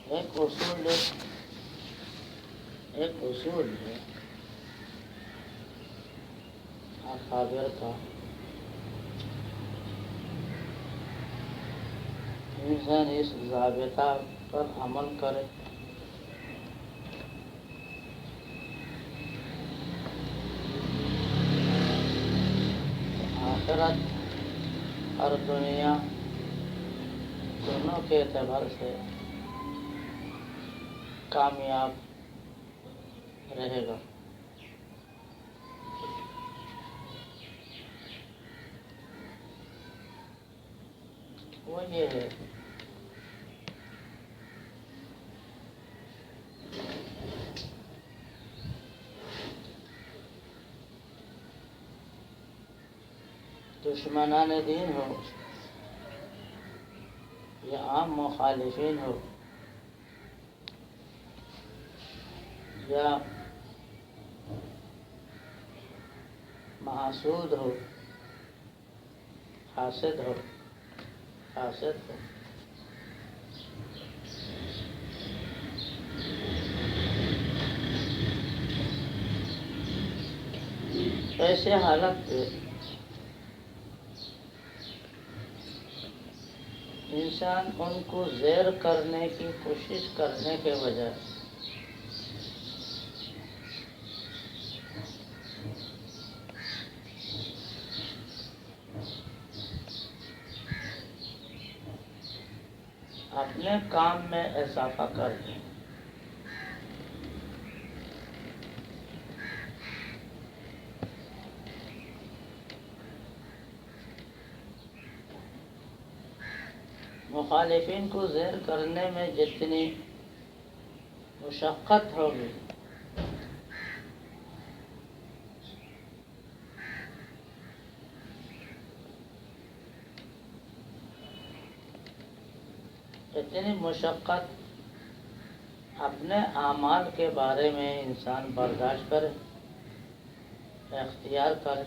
ایک اصول ہے اکابر کا، انسان اس ضابطہ پر عمل کرے آخرت اور دنیا دونوں کے اعتبار سے کامیاب رہے گا۔ وہ یہ ہے دشمنان دین ہو یا عام مخالفین ہو یا محسود ہو، حاسد ہو، ایسے حالت پہ انسان ان کو زیر کرنے کی کوشش کرنے کے بجائے اپنے کام میں اضافہ کر دیں۔ مخالفین کو زیر کرنے میں جتنی مشقت ہوگی اتنی مشقت اپنے اعمال کے بارے میں انسان برداشت کرے، اختیار کرے۔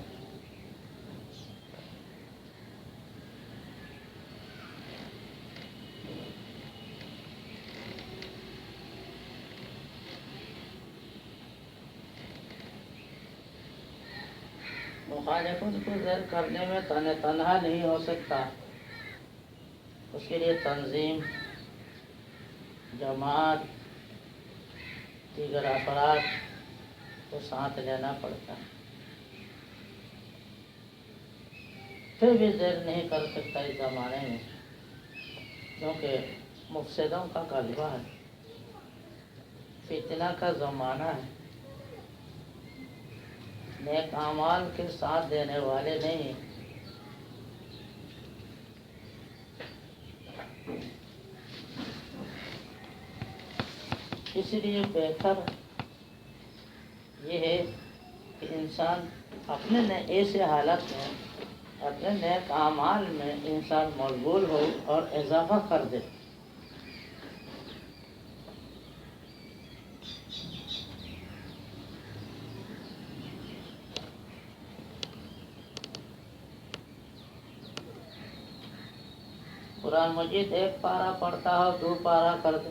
مخالفت کو زیر کرنے میں تنہا نہیں ہو سکتا، اس کے لیے تنظیم، جماعت، دیگر افراد کو ساتھ لینا پڑتا ہے۔ پھر بھی زیر نہیں کر سکتا اس زمانے میں، کیونکہ مفسدوں کا غلبہ ہے، فتنہ کا زمانہ ہے، نیک اعمال کے ساتھ دینے والے نہیں۔ اس لیے بہتر یہ ہے کہ انسان اپنے ایسے حالت میں اپنے نیک اعمال میں انسان مشغول ہو اور اضافہ کر دے۔ قرآن مجید ایک پارہ پڑھتا ہو 2 پارہ کر دے،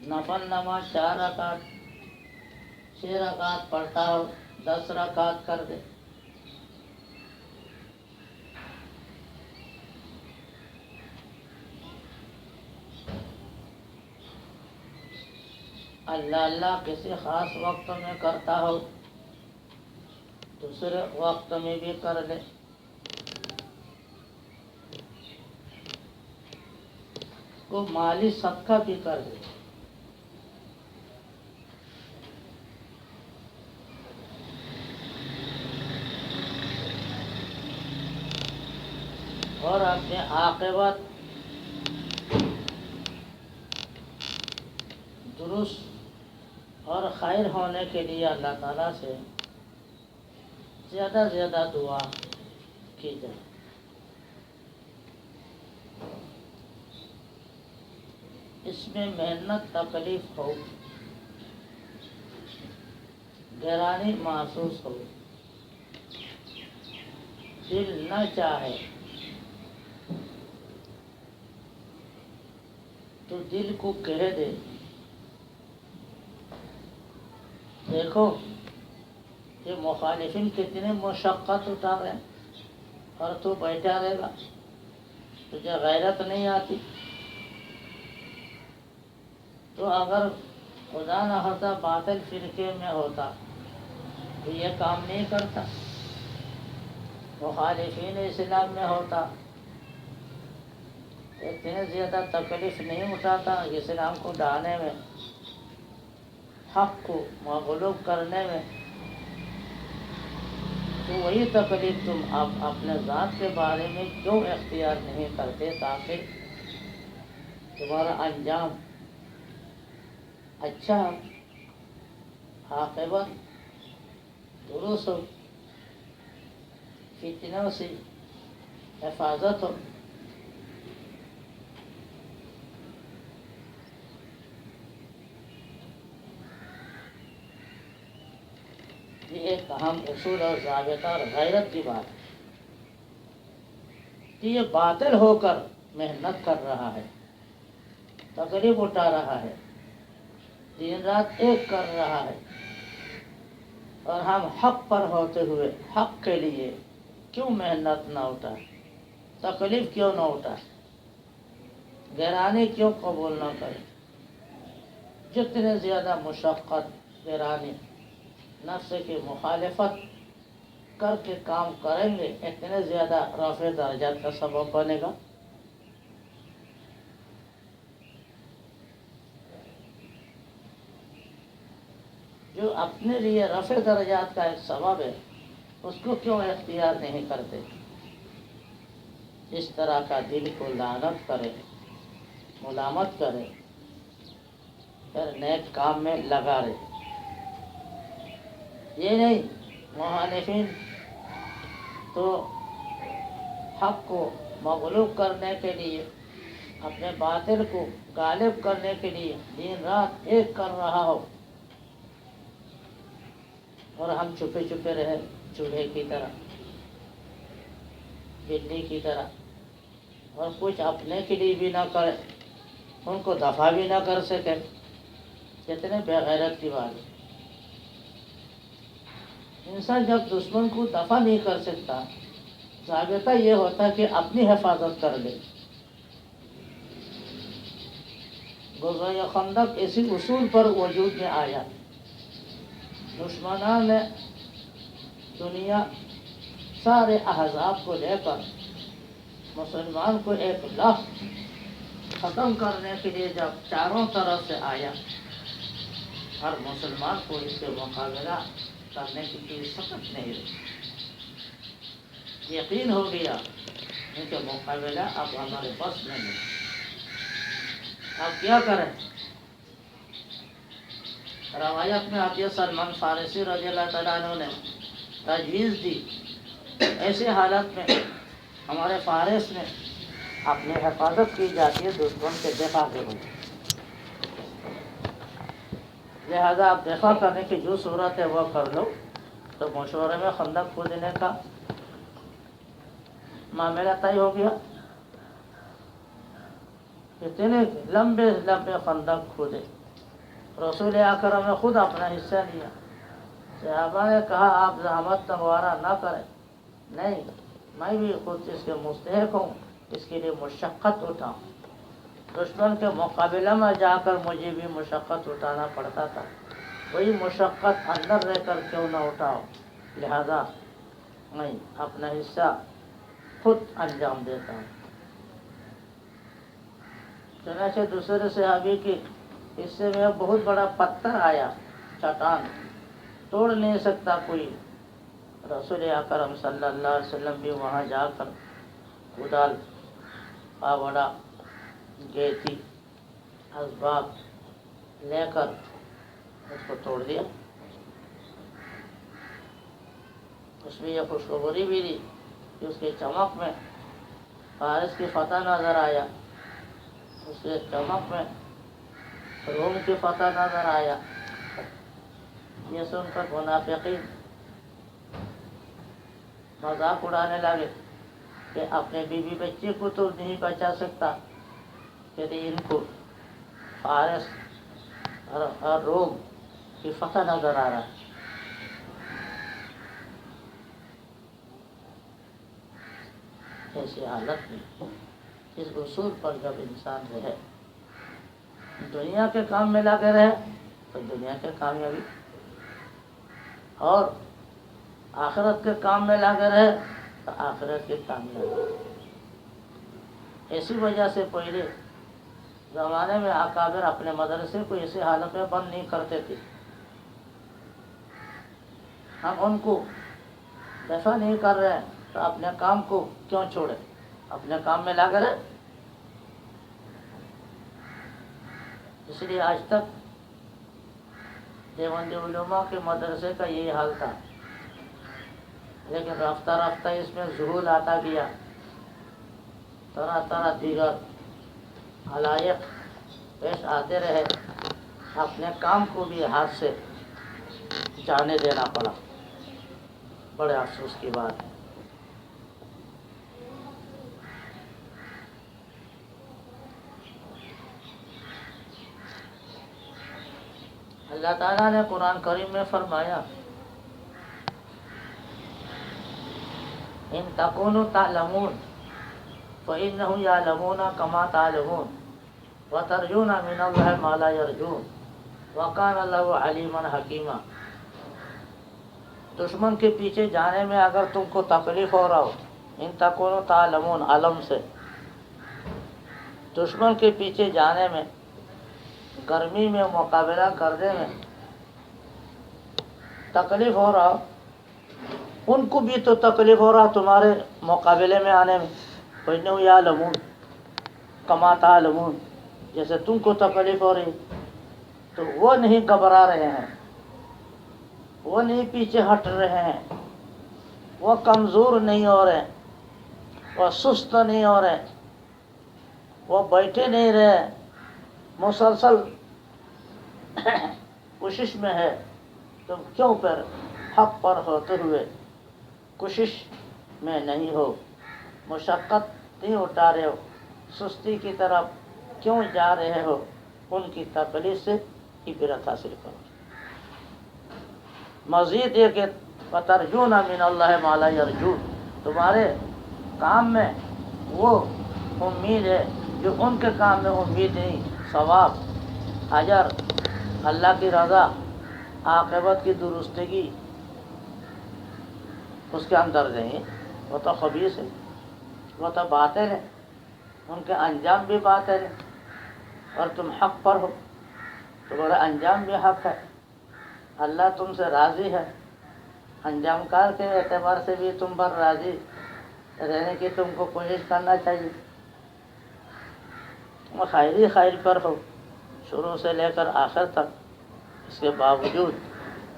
نفل نماز 4 رکعت 6 رکعت پڑھتا ہو 10 رکعت کر دے۔ اللہ کسی خاص وقت میں کرتا ہو دوسرے وقت میں بھی کر لے۔ کو مالی صدقہ بھی کر دے۔ اور اپنے عاقبت درست اور خیر ہونے کے لیے اللہ تعالیٰ سے زیادہ زیادہ دعا کی جائے۔ اس میں محنت تکلیف ہو، گرانی محسوس ہو، دل نہ چاہے تو دل کو کہہ دے دیکھو یہ مخالفین کتنے مشقت اٹھا رہے ہیں اور تو بیٹھا رہے گا، تجھے غیرت نہیں آتی؟ تو اگر خدا نہ ہوتا باطل فرقے میں ہوتا تو یہ کام نہیں کرتا، مخالفین اسلام میں ہوتا اتنے زیادہ تکلیف نہیں اٹھاتا اسلام کو ڈھانے میں، حق کو مغلوب کرنے میں۔ تو وہی تکلیف تم اب اپنے ذات کے بارے میں کیوں اختیار نہیں کرتے تاکہ تمہارا انجام اچھا ہو، عاقبت درست ہو، فتنوں سے حفاظت ہو۔ یہ ایک اہم اصول اور ضابطہ اور غیرت کی بات ہے کہ یہ باطل ہو کر محنت کر رہا ہے، تکلیف اٹھا رہا ہے، دن رات ایک کر رہا ہے، اور ہم حق پر ہوتے ہوئے حق کے لیے کیوں محنت نہ اٹھائیں، تکلیف کیوں نہ اٹھائیں، گرانی کیوں قبول نہ کریں؟ جتنے زیادہ مشقت گرانی نفس کی مخالفت کر کے کام کریں گے اتنے زیادہ رفع درجات کا سبب بنے گا۔ جو اپنے لیے رفع درجات کا ایک سبب ہے اس کو کیوں اختیار نہیں کرتے؟ اس طرح کا دل کو لعنت کرے، ملامت کرے، پھر نیک کام میں لگا رہے۔ یہ نہیں مخالفین تو حق کو مغلوب کرنے کے لیے، اپنے باطل کو غالب کرنے کے لیے دن رات ایک کر رہا ہو اور ہم چھپے چھپے رہے چوہے کی طرح، بلی کی طرح، اور کچھ اپنے کے لیے بھی نہ کرے، ان کو دفع بھی نہ کر سکے۔ کتنے بے غیرت کی بات ہے۔ انسان جب دشمن کو دفع نہیں کر سکتا، ضابطہ یہ ہوتا کہ اپنی حفاظت کر لے۔ غزوہ خندق اسی اصول پر وجود میں آیا۔ دشمنان نے دنیا سارے احزاب کو لے کر مسلمان کو ایک لفظ ختم کرنے کے لیے جب چاروں طرف سے آیا، ہر مسلمان کو اس کے مقابلہ کرنے کی چیز سخت نہیں رہی، یقین ہو گیا ان کے مقابلہ اب ہمارے بس میں نہیں۔ اب کیا کریں؟ روایت میں آتی ہے سلمان فارسی رضی اللہ تعالیٰ عنہ نے تجویز دی، ایسے حالت میں ہمارے فارس نے اپنی حفاظت کی جاتی ہے دشمن کے دفاع کے لیے، لہذا آپ دفاع کرنے کی جو صورت ہے وہ کر لو۔ تو مشورے میں خندق کھودنے کا معاملہ طے ہو گیا۔ اتنے لمبے لمبے خندق کھودے، رسول اکرم نے خود اپنا حصہ لیا۔ صحابہ نے کہا آپ زحمت گوارا نہ کریں، نہیں میں بھی خود اس کے مستحق ہوں، اس کے لیے مشقت اٹھاؤں۔ دشمن کے مقابلہ میں جا کر مجھے بھی مشقت اٹھانا پڑتا تھا، وہی مشقت اندر رہ کر کیوں نہ اٹھاؤ، لہذا میں اپنا حصہ خود انجام دیتا ہوں۔ چنانچہ دوسرے صحابی کے حصے میں بہت بڑا پتھر آیا، چٹان توڑ نہیں سکتا کوئی۔ رسول اکرم صلی اللہ علیہ وسلم بھی وہاں جا کر کدال، پاوڑا، گیتی، اسباب لے کر اس کو توڑ دیا۔ اس میں یہ خوشخبری بھی دی کہ اس کی چمک میں فارس کی فتح نظر آیا، اس کے چمک میں روم کی فتح نظر آیا۔ یہ سن کر منافقین مذاق اڑانے لگے کہ اپنے بیوی بچے کو تو نہیں بچا سکتا، کہتے ان کو فارس اور روم کی فتح نظر آ رہا ہے۔ ایسی حالت میں اس اصول پر جب انسان رہے، دنیا کے کام میں لگے رہے تو دنیا کے کامیابی، اور آخرت کے کام میں لگے رہے تو آخرت کی کامیابی۔ اسی وجہ سے پہلے زمانے میں اکابر اپنے مدرسے کو اسی حالت میں بند نہیں کرتے تھے۔ ہم ان کو دفع نہیں کر رہے ہیں تو اپنے کام کو کیوں چھوڑے، اپنے کام میں لگے رہے۔ اس لیے آج تک دیوبندی علماء کے مدرسے کا یہی حال تھا، لیکن رفتہ رفتہ اس میں ظہور آتا گیا، طرح طرح دیگر علائق پیش آتے رہے، اپنے کام کو بھی ہاتھ سے جانے دینا پڑا۔ بڑے افسوس کی بات ہے۔ اللہ تعالیٰ نے قرآن کریم میں فرمایا ان تکونوا تعلمون فإنهم يعلمون كما تعلمون وترجون من الله ما لا يرجون وكان الله عليما حكيما۔ دشمن کے پیچھے جانے میں اگر تم کو تکلیف ہو رہا ہو، ان تکونوا تعلمون علم سے، دشمن کے پیچھے جانے میں، گرمی میں مقابلہ کرنے میں تکلیف ہو رہا ہو، ان کو بھی تو تکلیف ہو رہا تمہارے مقابلے میں آنے میں۔ فإنهم يعلمون كما تعلمون، جیسے تم کو تکلیف ہو رہی تو وہ نہیں گھبرا رہے ہیں، وہ نہیں پیچھے ہٹ رہے ہیں، وہ کمزور نہیں ہو رہے، وہ سست نہیں ہو رہے، وہ بیٹھے نہیں رہے، مسلسل کوشش میں ہے۔ تم کیوں پر حق پر ہوتے ہوئے کوشش میں نہیں ہو، مشقت نہیں اٹھا رہے ہو، سستی کی طرف کیوں جا رہے ہو؟ ان کی تکلیف سے عبرت حاصل کرو۔ مزید یہ کہ وَتَرْجُونَ مِنَ اللَّهِ مَا لَا يَرْجُونَ، تمہارے کام میں وہ امید ہے جو ان کے کام میں امید نہیں، ثواب، اجر، اللہ کی رضا، عاقبت کی درستگی اس کے اندر نہیں۔ وہ تو خبیث ہے، وہ تو باطل ہے، ان کے انجام بھی باطل ہے، اور تم حق پر ہو، تمہارا انجام بھی حق ہے، اللہ تم سے راضی ہے، انجام کار کے اعتبار سے بھی تم پر راضی رہنے کی تم کو کوشش کرنا چاہیے۔ تم خیر پر ہو شروع سے لے کر آخر تک، اس کے باوجود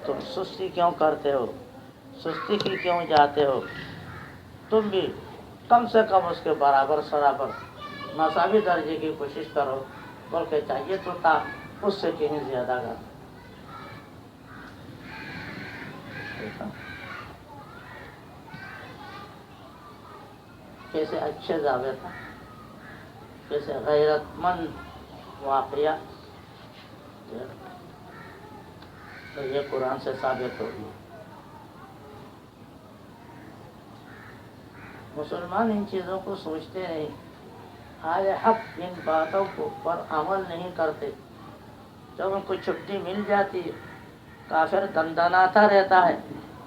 تم سستی کیوں کرتے ہو، سستی کی کیوں جاتے ہو؟ تم بھی کم سے کم اس کے برابر سرابر مساوی درجے کی کوشش کرو، بلکہ چاہیے تو تھا اس سے کہیں زیادہ کرو۔ کیسے اچھے ضابطہ، کیسے غیرت مند واقعہ، تو یہ قرآن سے ثابت ہوگی۔ مسلمان ان چیزوں کو سوچتے نہیں، اہل حق ان باتوں کو پر عمل نہیں کرتے۔ جب ان کو چھٹی مل جاتی ہے، کافر دندناتا رہتا ہے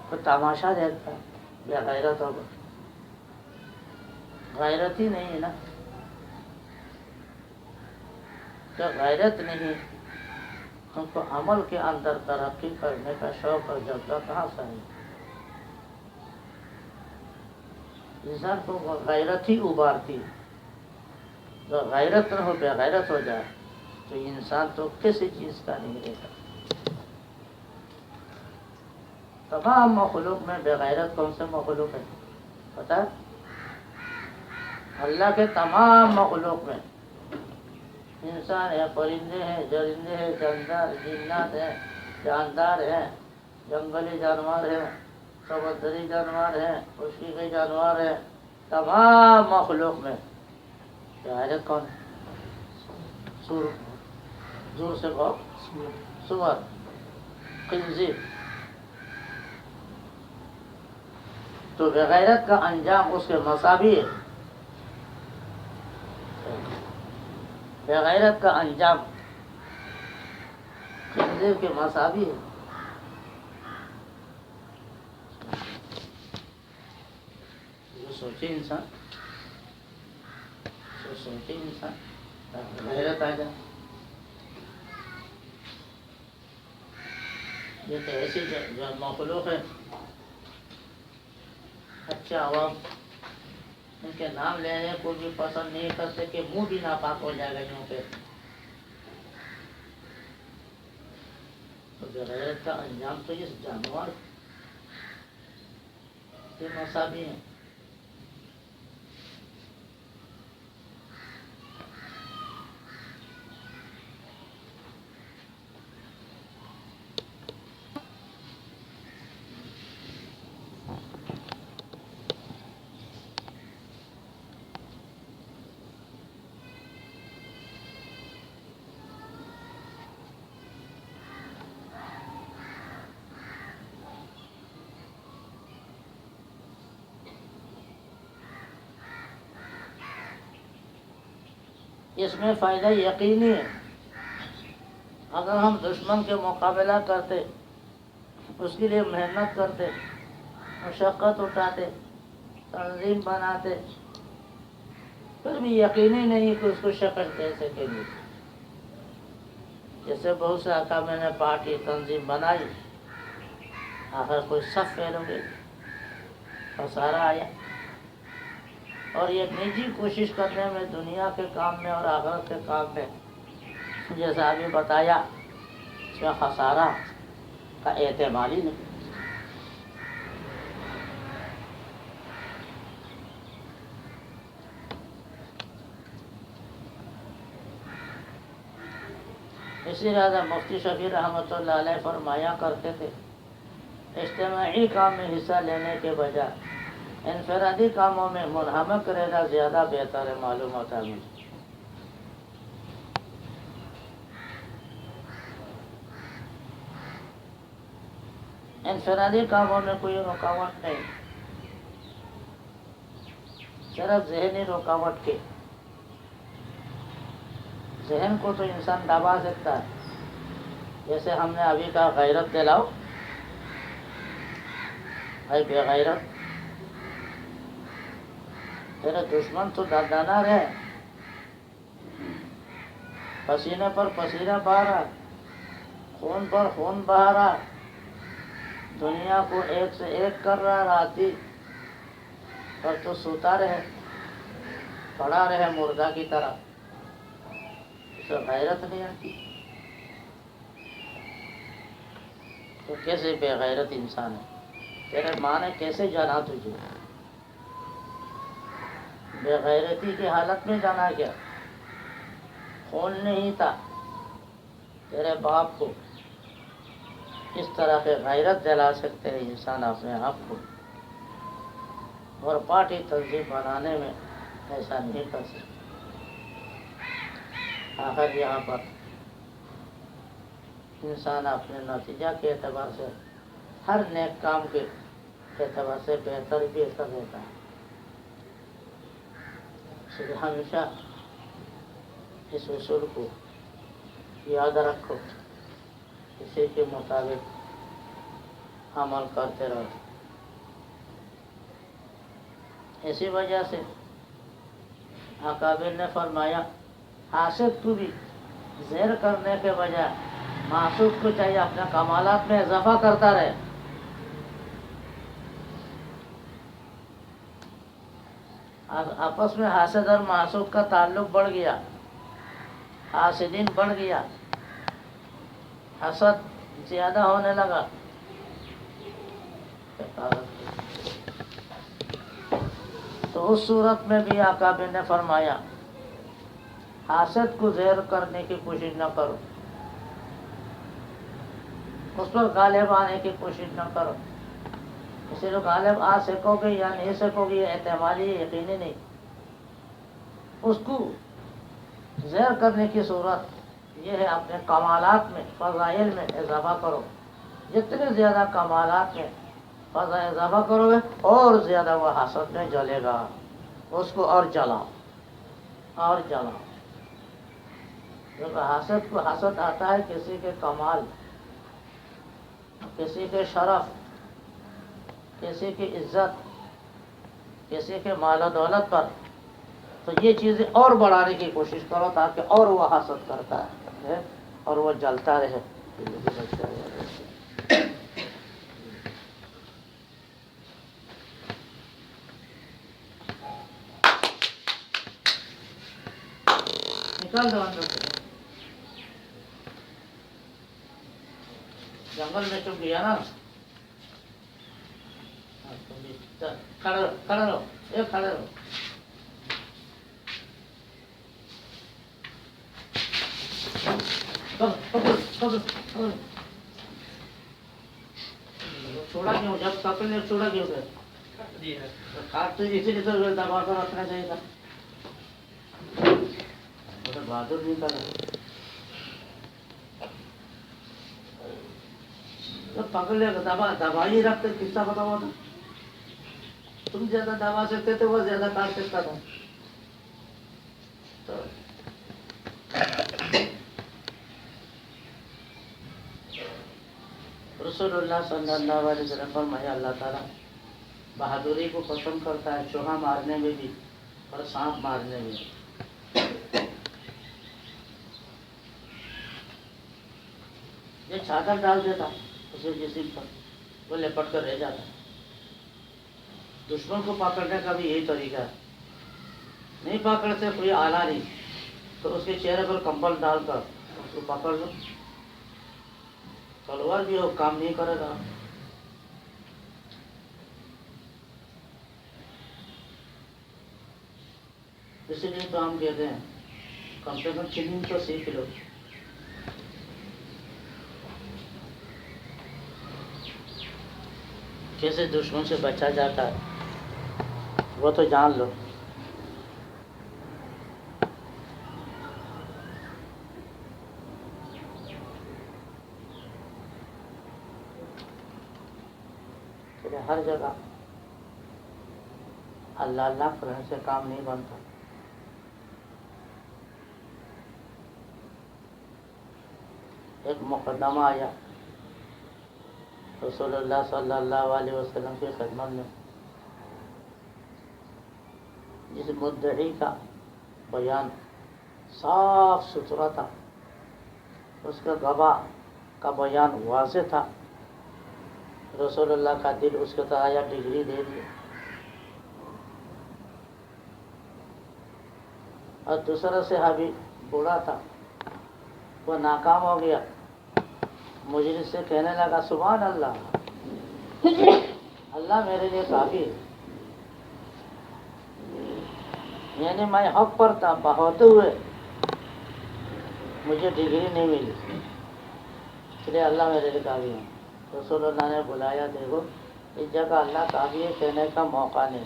تو تماشا دیکھتا ہے، بے غیرت ہوگا، غیرت ہی نہیں ہے نا، تو غیرت نہیں، ان کو عمل کے اندر ترقی کرنے کا شوق اور جذبہ کہاں سے ہے؟ انسان کو غیرت ہی ابھارتی ہے۔ جو غیرت نہ ہو، بے غیرت ہو جائے تو انسان تو کسی چیز کا نہیں رہتا۔ تمام مخلوق میں بے غیرت کون سے مخلوق ہے پتہ ہے؟ اللہ کے تمام مخلوق میں، انسان ہے، پرندے ہیں، درندے ہیں، جاندار جنات ہیں، جاندار ہیں، جنگلی جانور ہیں، سمندری جانور ہیں، خشکی کے جانور ہیں، تمام مخلوق میں غیرت کون ہے؟ سور، زور سے بہت، سور، خنزیر. تو بغیرت کا انجام اس کے مساوی ہے. بغیرت کا انجام خنزیر کے مساوی ہے. جو سوچے انسان، غیرت آ جائے. یہ تو ایسی جو مخلوق ہے، اچھا عوام ان کے نام لینے کو بھی پسند نہیں کرتے کہ منہ بھی ناپاک ہو جائے گا یوں پہ. تو بغیرت کا انجام تو اس جانور کے مساوی ہیں. اس میں فائدہ یقینی ہے. اگر ہم دشمن کے مقابلہ کرتے، اس کے لیے محنت کرتے، مشقت اٹھاتے، تنظیم بناتے، پھر بھی یقینی نہیں کہ اس کو شکست دے سکیں گے. جیسے بہت سے احکام نے پارٹی تنظیم بنائی، آخر کوئی صف فیل ہو گئی، خسارہ آیا. اور یہ نجی کوشش کرنے میں، دنیا کے کام میں اور آخرت کے کام میں، جیسا ابھی بتایا، اس میں خسارہ کا احتمال ہی نہیں. اسی لہٰذا مفتی شفیع رحمۃ اللہ علیہ فرمایا کرتے تھے، اجتماعی کام میں حصہ لینے کے بجائے انفرادی کاموں میں منہمک رہنا زیادہ بہتر ہے. معلوم ہوتا ہے مجھے. انفرادی کاموں میں کوئی رکاوٹ نہیں، صرف ذہنی رکاوٹ کی. ذہن کو تو انسان دبا سکتا ہے. جیسے ہم نے ابھی کہا غیرت دلاؤ، اے بے غیرت، تیرے دشمن تو دردانہ رہے، پسینے پر پسینہ بہہ رہا، خون پر خون بہہ رہا، دنیا کو ایک سے ایک کر رہا راتی، پر تو سوتا رہے، پڑا رہے مردہ کی طرح. اسے غیرت نہیں آتی. تو کیسے بے غیرت انسان ہے؟ تیرے ماں نے کیسے جانا تجھے؟ بے غیرتی کی حالت میں جانا کیا؟ خون نہیں تھا تیرے باپ کو. اس طرح کے غیرت دلا سکتے ہیں انسان اپنے آپ کو، اور پارٹی تنظیم بنانے میں ایسا نہیں کر سکتے. آخر یہاں پر انسان اپنے نتیجہ کے اعتبار سے، ہر نیک کام کے اعتبار سے بہتر رہتا ہے. اس لیے ہمیشہ اس اصول کو یاد رکھو، اسی کے مطابق عمل کرتے رہو. اسی وجہ سے اکابر نے فرمایا، حاسد کو بھی زیر کرنے کے بجائے محسود کو چاہیے اپنے کمالات میں اضافہ کرتا رہے. آپس میں حاسد اور محسود کا تعلق بڑھ گیا، حاسدین بڑھ گیا، حسد زیادہ ہونے لگا. تو اس صورت میں بھی اکابر نے فرمایا، حاسد کو زیر کرنے کی کوشش نہ کرو، اس پر غالب آنے کی کوشش نہ کرو. صرف غالب آ سکو گے یا نہیں سکو گے یہ احتمالی یقینی نہیں. اس کو زیر کرنے کی صورت یہ ہے اپنے کمالات میں فضائل میں اضافہ کرو. جتنے زیادہ کمالات میں فضائل اضافہ کرو گے اور زیادہ وہ حسد میں جلے گا. اس کو اور جلاؤ اور جلاؤ. جب حسد کو حسد آتا ہے کسی کے کمال، کسی کے شرف، کسی کی عزت، کسی کے مال و دولت پر، تو یہ چیزیں اور بڑھانے کی کوشش کرو تاکہ اور وہ حسد کرتا ہے اور وہ جلتا رہے. نکال دو اندر سے. جنگل میں چپ گیا نا. کھڑے رہو کھڑے رہو ایک کھڑے رہو. چھوڑا کیوں؟ جب پکڑ لے چھوڑا کیوں پھر؟ کاٹ تو اسی لیے تو دبا کر رکھنا چاہیے تھا. بہادر نہیں کرنا. جب پکڑ لے دبا ہی رکھتے قصہ پتا ہوا تھا. تم زیادہ دبا سکتے تھے وہ زیادہ کاٹ سکتا تھا. رسول اللہ صلی اللہ علیہ وسلم فرمایا اللہ تعالیٰ بہادری کو پسند کرتا ہے، چوہا مارنے میں بھی اور سانپ مارنے میں بھی. یہ چادر ڈال دیتا اسے جسم پر، وہ لپٹ کر رہ جاتا. دشمن کو پکڑنے کا بھی یہی طریقہ ہے. نہیں پکڑتے کوئی آلہ نہیں تو اس کے چہرے پر کمبل ڈال کر اس کو پکڑ لو. تلوار بھی ہو کام نہیں کرے گا. اسی لیے تو ہم کہتے ہیں کم سے کم چنین تو سیکھ لو. کیسے دشمن سے بچا جاتا ہے وہ تو جان لو. ہر جگہ اللہ اللہ کرنے سے کام نہیں بنتا. ایک مقدمہ آیا رسول اللہ صلی اللہ علیہ وسلم کی خدمت میں، جس مدعی کا بیان صاف ستھرا تھا، اس کا گواہ کا بیان واضح تھا. رسول اللہ کا دل اس کے آیا، ڈگری دے دی. اور دوسرا صحابی بوڑھا تھا، وہ ناکام ہو گیا. مجلس سے کہنے لگا سبحان اللہ، اللہ میرے لیے کافی ہے. یعنی میں حق پر تھا، ہوتے ہوئے مجھے ڈگری نہیں ملی، اس لیے اللہ میرے لیے کافی ہے. رسول اللہ نے بلایا، دیکھو اس جگہ اللہ کافی ہے کہنے کا موقع نہیں.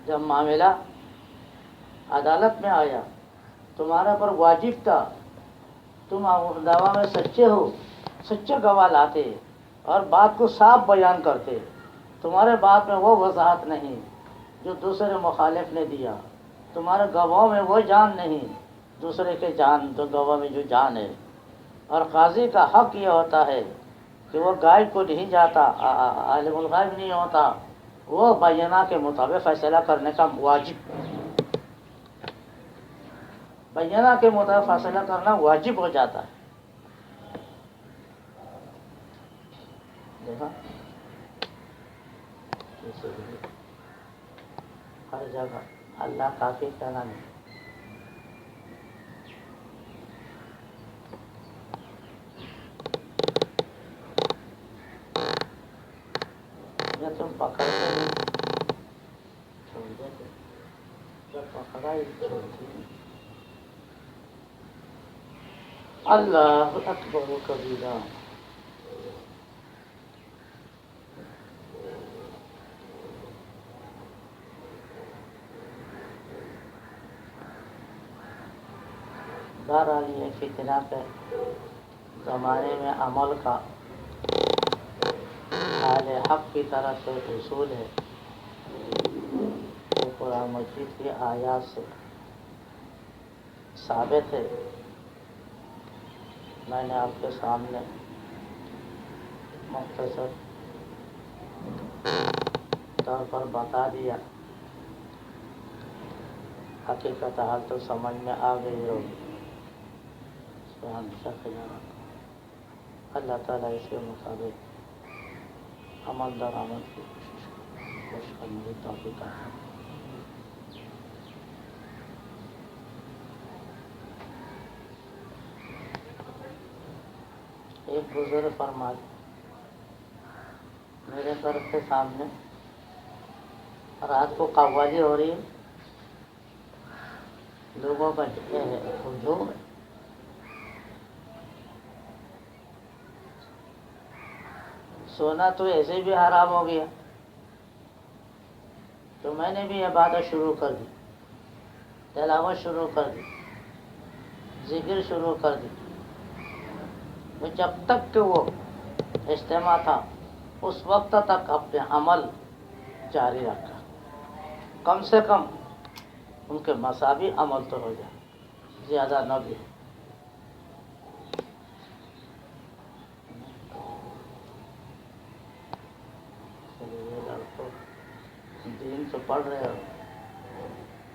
جب معاملہ عدالت میں آیا، تمہارے پر واجب تھا، تم دعویٰ میں سچے ہو، سچے گواہ لاتے اور بات کو صاف بیان کرتے. تمہارے بات میں وہ وضاحت نہیں جو دوسرے مخالف نے دیا. تمہارے گواہوں میں وہ جان نہیں دوسرے کے جان، تو گواہ میں جو جان ہے. اور قاضی کا حق یہ ہوتا ہے کہ وہ غائب کو نہیں جاتا، عالم الغیب نہیں ہوتا، وہ بینہ کے مطابق فیصلہ کرنے کا واجب، بینہ کے مطابق فیصلہ کرنا واجب ہو جاتا ہے. دیکھا ہر جگہ اللہ کافی کہنا نہیں. جب تم پکڑتے ہو چھوڑ دیتے، جب پکڑا ہی چھوڑتی. اللہ اکبر کبیرہ. بہرحال یہ فتنہ کے زمانے میں عمل کا اہل حق کی طرف سے اصول ہے کہ قرآن مجید کی آیات سے ثابت ہے. میں نے آپ کے سامنے مختصر طور پر بتا دیا. حقیقت حال تو سمجھ میں آ گئی ہوگی. اس پہ ہمیشہ خیال رکھو. اللہ تعالیٰ اس کے مطابق عمل درآمد کی کوشش کرنے کی توفیق عطا فرمائے. ایک بزرگ فرماتے میرے گھر کے سامنے رات کو قوالی ہو رہی ہے، لوگوں کا ہجوم ہے. سونا تو ایسے بھی حرام ہو گیا، تو میں نے بھی عبادت شروع کر دی، تلاوت شروع کر دی، ذکر شروع کر دی. تو جب تک کہ وہ اجتماع تھا اس وقت تک اپنے عمل جاری رکھا. کم سے کم ان کے مساوی عمل تو ہو جائے، زیادہ نہ بھی. دین تو پڑھ رہے ہو،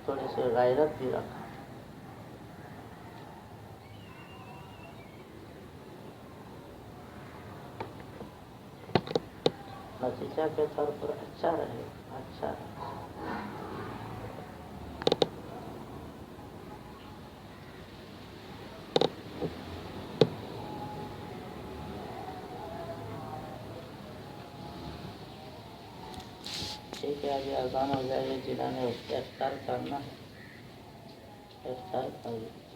تھوڑی سی غیرت بھی رکھا. نتیجہ کے طور پر اچھا رہے، اچھا رہے. ٹھیک ہے، ابھی اذان ہو جائے. جنہوں نے افطار کرنا ہے افطار کر لیں.